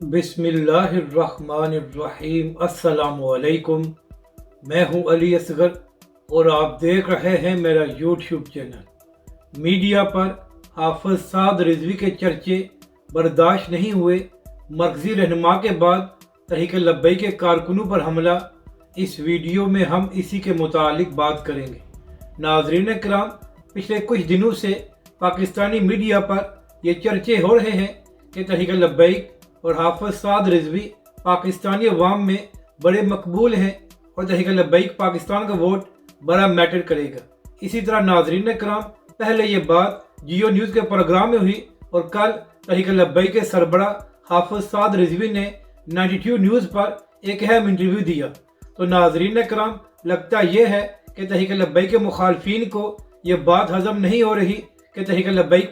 बिस्मिल्लाहिर्रहमानिर्रहीम। अस्सलामुअलैकुम। मैं हूं अली असगर और आप देख रहे हैं मेरा यूट्यूब चैनल। मीडिया पर हाफिज साद रिजवी के चर्चे बर्दाश्त नहीं हुए। मरकजी रहनुमा के बाद तहरीक लब्बैक के कारकुनों पर हमला। इस वीडियो में हम इसी के मुतालिक बात करेंगे। नाज़रीन किराम, पिछले कुछ दिनों से पाकिस्तानी मीडिया पर ये चर्चे हो रहे हैं कि तहरीक लब्बैक और हाफिज साद रिजवी पाकिस्तानी अवाम में बड़े मकबूल हैं और तहरीक लब्बैक पाकिस्तान का वोट बड़ा मैटर करेगा। इसी तरह नाज़रीन कराम, पहले ये बात जियो न्यूज़ के प्रोग्राम में हुई और कल तहरीक लब्बैक के सरबरा हाफिज साद रिजवी ने 92 न्यूज़ पर एक अहम इंटरव्यू दिया। तो नाज़रीन कराम, लगता यह है कि तहरीक लब्बैक के मुखालफिन को ये बात हजम नहीं हो रही कि तहरीक लब्बैक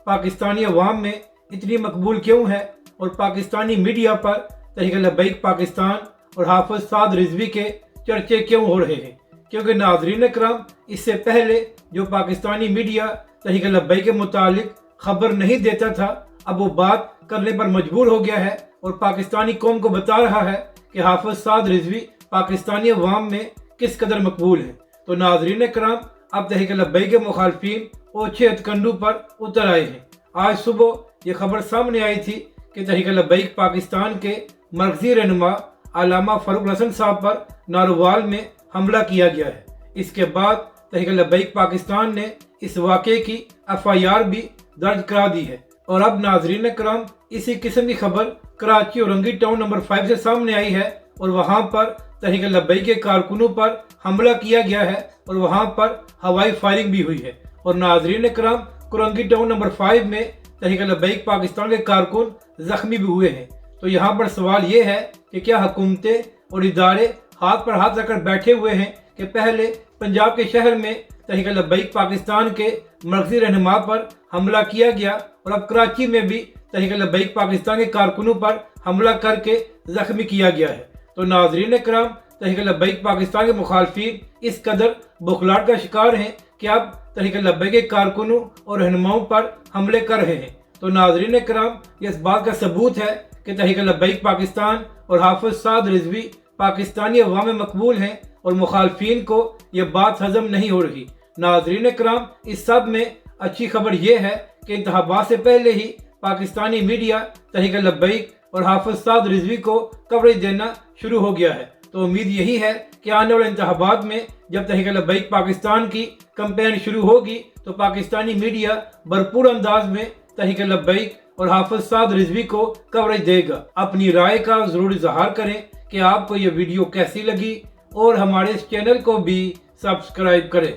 पाकिस्तानी अवाम में इतनी मकबूल क्यों है और पाकिस्तानी मीडिया पर तहरीक लब्बैक पाकिस्तान और हाफिज साद रिजवी के चर्चे क्यों हो रहे हैं। क्योंकि नाज़रीन कराम, इससे पहले जो पाकिस्तानी मीडिया तहरीक लब्बैक के मुतालिक खबर नहीं देता था, अब वो बात करने पर मजबूर हो गया है और पाकिस्तानी कौम को बता रहा है कि हाफिज साद रिजवी पाकिस्तानी अवाम में किस कदर मकबूल है। तो नाज़रीन कराम, अब तहरीक लब्बैक के मुखालफिन ओछे हथकंडों पर उतर आए हैं। आज सुबह ये खबर सामने आई थी कि तहरीक लब्बैक पाकिस्तान के मरकजी रहनुमा अल्लामा फरूक हसन साहब पर नारोवाल में हमला किया गया है। इसके बाद तहरीक लब्बैक पाकिस्तान ने इस वाक़े की FIR भी दर्ज करा दी है। और अब नाज़रीन कराम, इसी किस्म की खबर कराची औरंगी टाउन नंबर 5 से सामने आई है और वहाँ पर तहरीक लब्बैक के कारकुनों पर हमला किया गया है और वहाँ पर हवाई फायरिंग भी हुई है। और नाज़रीन कराम, औरंगी टाउन नंबर 5 में तहरीक लब्बैक पाकिस्तान के कारकुन जख्मी भी हुए हैं। तो यहाँ पर सवाल ये है कि क्या हुकूमतें और इदारे हाथ पर हाथ रखकर बैठे हुए हैं कि पहले पंजाब के शहर में तहरीक लब्बैक पाकिस्तान के मरकजी रहनुमा पर हमला किया गया और अब कराची में भी तहरीक लब्बैक पाकिस्तान के कारकुनों पर हमला करके जख्मी किया गया है। तो नाज़रीन कराम, तहरीक लब्बैक पाकिस्तान के मुखालफिन इस कदर बुखलाहट का शिकार हैं कि अब तहरीक लब्बैक के कारकुनों और रहनुमाओं पर हमले कर रहे हैं। तो नाज़रीन कराम, ये इस बात का सबूत है कि तहरीक लब्बैक पाकिस्तान और हाफिज साद रिजवी पाकिस्तानी अवाम में मकबूल हैं और मुखालफिन को ये बात हजम नहीं हो रही। नाज़रीन कराम, इस सब में अच्छी खबर यह है कि इंतखाबात से पहले ही पाकिस्तानी मीडिया तहरीक लब्बैक और हाफिज साद रिजवी को कवरेज देना शुरू हो गया है। तो उम्मीद यही है कि आने वाले इंतखाबात में जब तहरीक लब्बैक पाकिस्तान की कैंपेन शुरू होगी तो पाकिस्तानी मीडिया भरपूर अंदाज में तहरीक लब्बैक और हाफिज साद रिजवी को कवरेज देगा। अपनी राय का जरूर इजहार करें कि आपको ये वीडियो कैसी लगी और हमारे इस चैनल को भी सब्सक्राइब करें।